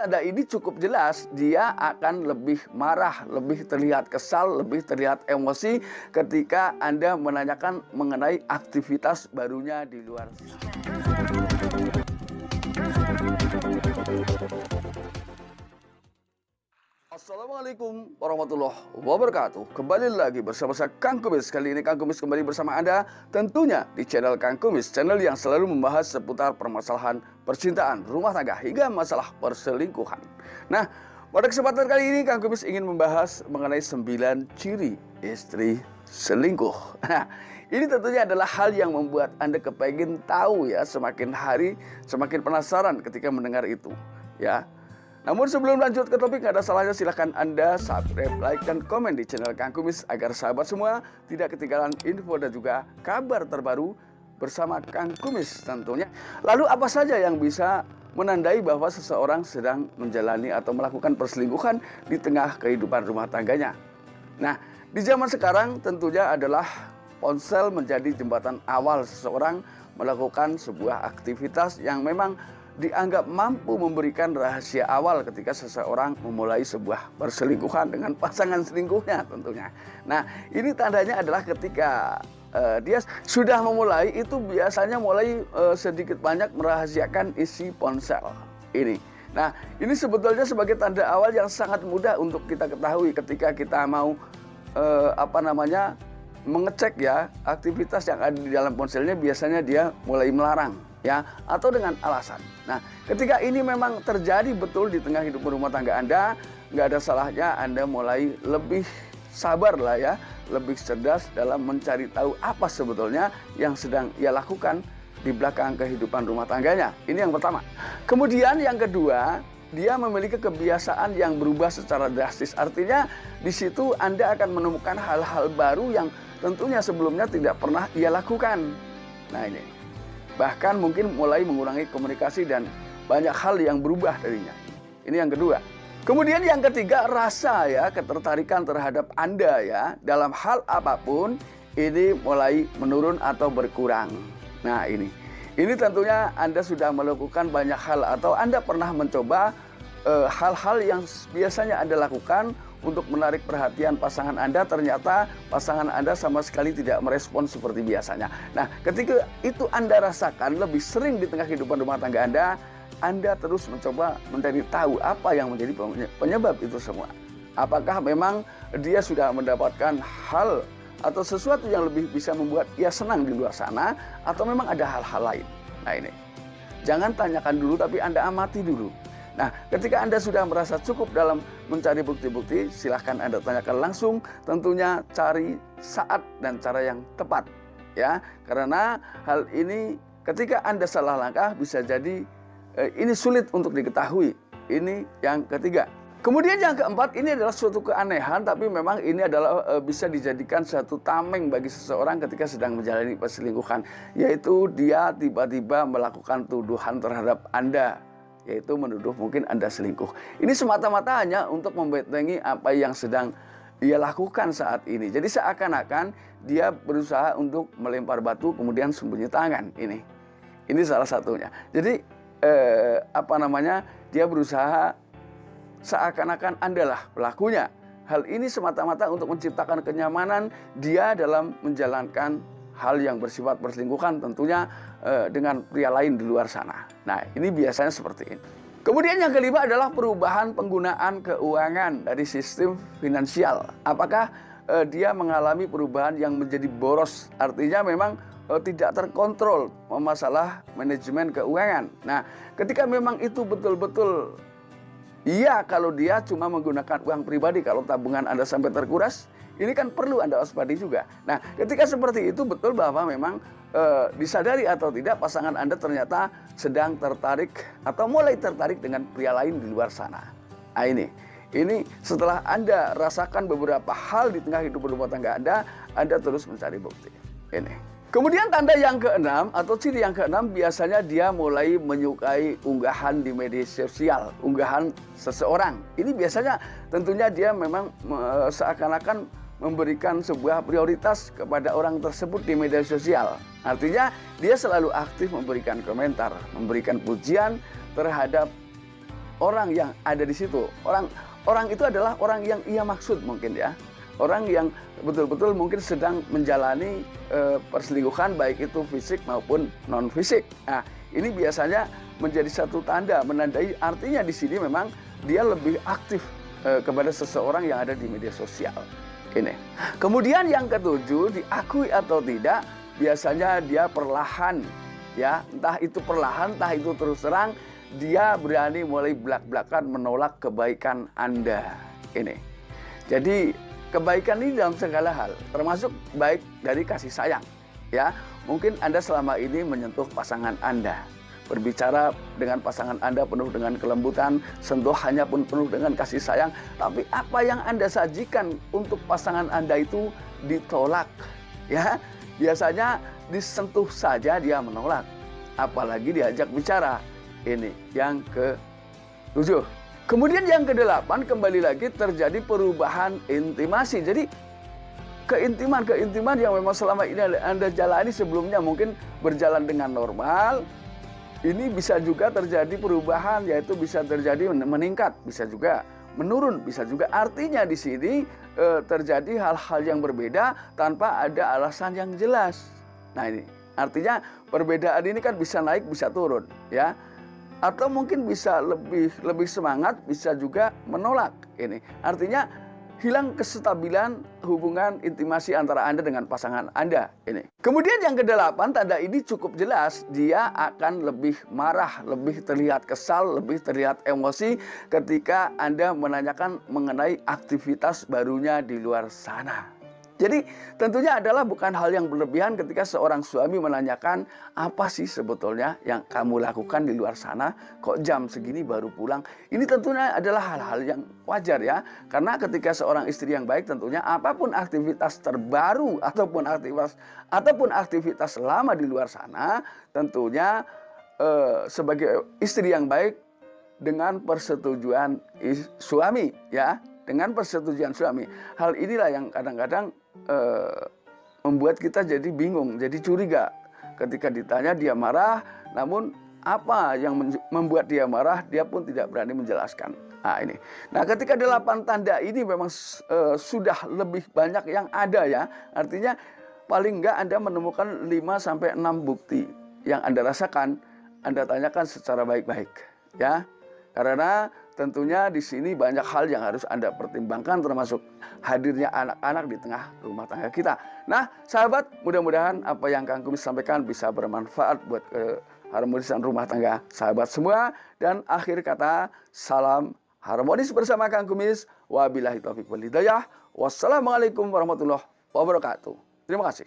tanda ini cukup jelas, dia akan lebih marah, lebih terlihat kesal, lebih terlihat emosi ketika Anda menanyakan mengenai aktivitas barunya di luar sana. Assalamualaikum warahmatullahi wabarakatuh. Kembali lagi bersama saya Kang Kumis. Kali ini Kang Kumis kembali bersama Anda tentunya di channel Kang Kumis, channel yang selalu membahas seputar permasalahan percintaan, rumah tangga hingga masalah perselingkuhan. Nah, pada kesempatan kali ini Kang Kumis ingin membahas mengenai 9 ciri istri selingkuh. Nah, ini tentunya adalah hal yang membuat Anda kepengen tahu ya, semakin hari semakin penasaran ketika mendengar itu ya. Namun sebelum lanjut ke topik, nggak ada salahnya silahkan Anda subscribe, like, dan komen di channel Kang Kumis agar sahabat semua tidak ketinggalan info dan juga kabar terbaru bersama Kang Kumis tentunya. Lalu apa saja yang bisa menandai bahwa seseorang sedang menjalani atau melakukan perselingkuhan di tengah kehidupan rumah tangganya? Nah, di zaman sekarang tentunya adalah ponsel menjadi jembatan awal seseorang melakukan sebuah aktivitas yang memang dianggap mampu memberikan rahasia awal ketika seseorang memulai sebuah perselingkuhan dengan pasangan selingkuhnya tentunya. Nah, ini tandanya adalah ketika dia sudah memulai, itu biasanya mulai sedikit banyak merahasiakan isi ponsel ini. Nah, ini sebetulnya sebagai tanda awal yang sangat mudah untuk kita ketahui ketika kita mau mengecek ya aktivitas yang ada di dalam ponselnya. Biasanya dia mulai melarang ya, atau dengan alasan. Nah, ketika ini memang terjadi betul di tengah hidup rumah tangga Anda, nggak ada salahnya Anda mulai lebih sabar lah ya, lebih cerdas dalam mencari tahu apa sebetulnya yang sedang ia lakukan di belakang kehidupan rumah tangganya. Ini yang pertama. Kemudian yang kedua, dia memiliki kebiasaan yang berubah secara drastis. Artinya di situ Anda akan menemukan hal-hal baru yang tentunya sebelumnya tidak pernah ia lakukan. Nah ini. Bahkan mungkin mulai mengurangi komunikasi dan banyak hal yang berubah darinya. Ini yang kedua. Kemudian yang ketiga, rasa ya, ketertarikan terhadap Anda ya, dalam hal apapun ini mulai menurun atau berkurang. Nah ini tentunya Anda sudah melakukan banyak hal atau Anda pernah mencoba hal-hal yang biasanya Anda lakukan untuk menarik perhatian pasangan Anda, ternyata pasangan Anda sama sekali tidak merespon seperti biasanya. Nah, ketika itu Anda rasakan lebih sering di tengah kehidupan rumah tangga Anda terus mencoba mencari tahu apa yang menjadi penyebab itu semua. Apakah memang dia sudah mendapatkan hal atau sesuatu yang lebih bisa membuat ia senang di luar sana, atau memang ada hal-hal lain. Nah ini, jangan tanyakan dulu tapi Anda amati dulu. Nah, ketika Anda sudah merasa cukup dalam mencari bukti-bukti, silahkan Anda tanyakan langsung, tentunya cari saat dan cara yang tepat ya. Karena hal ini ketika Anda salah langkah bisa jadi ini sulit untuk diketahui. Ini yang ketiga. Kemudian yang keempat, ini adalah suatu keanehan, tapi memang ini adalah bisa dijadikan satu tameng bagi seseorang ketika sedang menjalani perselingkuhan, yaitu dia tiba-tiba melakukan tuduhan terhadap Anda, yaitu menuduh mungkin Anda selingkuh. Ini semata-mata hanya untuk membentengi apa yang sedang ia lakukan saat ini. Jadi seakan-akan dia berusaha untuk melempar batu kemudian sembunyi tangan. Ini salah satunya. Jadi dia berusaha seakan-akan Anda lah pelakunya. Hal ini semata-mata untuk menciptakan kenyamanan dia dalam menjalankan hal yang bersifat perselingkuhan, tentunya dengan pria lain di luar sana. Nah, ini biasanya seperti ini. Kemudian yang kelima adalah perubahan penggunaan keuangan dari sistem finansial. Apakah dia mengalami perubahan yang menjadi boros? Artinya memang tidak terkontrol masalah manajemen keuangan. Nah, ketika memang itu betul-betul iya, kalau dia cuma menggunakan uang pribadi, kalau tabungan Anda sampai terkuras, ini kan perlu Anda waspadi juga. Nah, ketika seperti itu betul bahwa memang disadari atau tidak pasangan Anda ternyata sedang tertarik atau mulai tertarik dengan pria lain di luar sana. Nah, ini setelah Anda rasakan beberapa hal di tengah hidup rumah tangga Anda terus mencari bukti. Ini. Kemudian tanda yang keenam atau ciri yang keenam, biasanya dia mulai menyukai unggahan di media sosial, unggahan seseorang. Ini biasanya tentunya dia memang seakan-akan memberikan sebuah prioritas kepada orang tersebut di media sosial. Artinya dia selalu aktif memberikan komentar, memberikan pujian terhadap orang yang ada di situ. Orang itu adalah orang yang ia maksud mungkin ya. Orang yang betul-betul mungkin sedang menjalani perselingkuhan baik itu fisik maupun non fisik. Nah, ini biasanya menjadi satu tanda menandai artinya di sini memang dia lebih aktif kepada seseorang yang ada di media sosial. Ini. Kemudian yang ketujuh, diakui atau tidak, biasanya dia perlahan ya, entah itu perlahan, entah itu terus terang, dia berani mulai belak-belakan menolak kebaikan Anda. Ini. Jadi kebaikan ini dalam segala hal, termasuk baik dari kasih sayang. Ya, mungkin Anda selama ini menyentuh pasangan Anda, berbicara dengan pasangan Anda penuh dengan kelembutan, sentuhannya pun penuh dengan kasih sayang. Tapi apa yang Anda sajikan untuk pasangan Anda itu ditolak. Ya, biasanya disentuh saja dia menolak, apalagi diajak bicara. Ini yang ke-7. Kemudian yang ke-8, kembali lagi terjadi perubahan intimasi. Jadi keintiman yang memang selama ini Anda jalani sebelumnya mungkin berjalan dengan normal, ini bisa juga terjadi perubahan, yaitu bisa terjadi meningkat, bisa juga menurun, bisa juga. Artinya di sini terjadi hal-hal yang berbeda tanpa ada alasan yang jelas. Nah ini artinya perbedaan ini kan bisa naik, bisa turun, ya. Atau mungkin bisa lebih semangat, bisa juga menolak. Ini artinya hilang kestabilan hubungan intimasi antara Anda dengan pasangan Anda. Ini. Kemudian yang ke-8, tanda ini cukup jelas. Dia akan lebih marah, lebih terlihat kesal, lebih terlihat emosi ketika Anda menanyakan mengenai aktivitas barunya di luar sana. Jadi tentunya adalah bukan hal yang berlebihan ketika seorang suami menanyakan, apa sih sebetulnya yang kamu lakukan di luar sana, kok jam segini baru pulang. Ini tentunya adalah hal-hal yang wajar ya. Karena ketika seorang istri yang baik tentunya apapun aktivitas terbaru ataupun aktivitas lama di luar sana, tentunya sebagai istri yang baik dengan persetujuan suami ya. Dengan persetujuan suami. Hal inilah yang kadang-kadang membuat kita jadi bingung, jadi curiga. Ketika ditanya dia marah, namun apa yang membuat dia marah, dia pun tidak berani menjelaskan. Nah ini. Nah ketika 8 tanda ini memang sudah lebih banyak yang ada ya. Artinya paling enggak Anda menemukan 5-6 bukti yang Anda rasakan, Anda tanyakan secara baik-baik ya. Karena tentunya di sini banyak hal yang harus Anda pertimbangkan, termasuk hadirnya anak-anak di tengah rumah tangga kita. Nah, sahabat, mudah-mudahan apa yang Kang Kumis sampaikan bisa bermanfaat buat keharmonisan rumah tangga sahabat semua. Dan akhir kata, salam harmonis bersama Kang Kumis. Wabillahi taufiq wal hidayah. Wassalamualaikum warahmatullahi wabarakatuh. Terima kasih.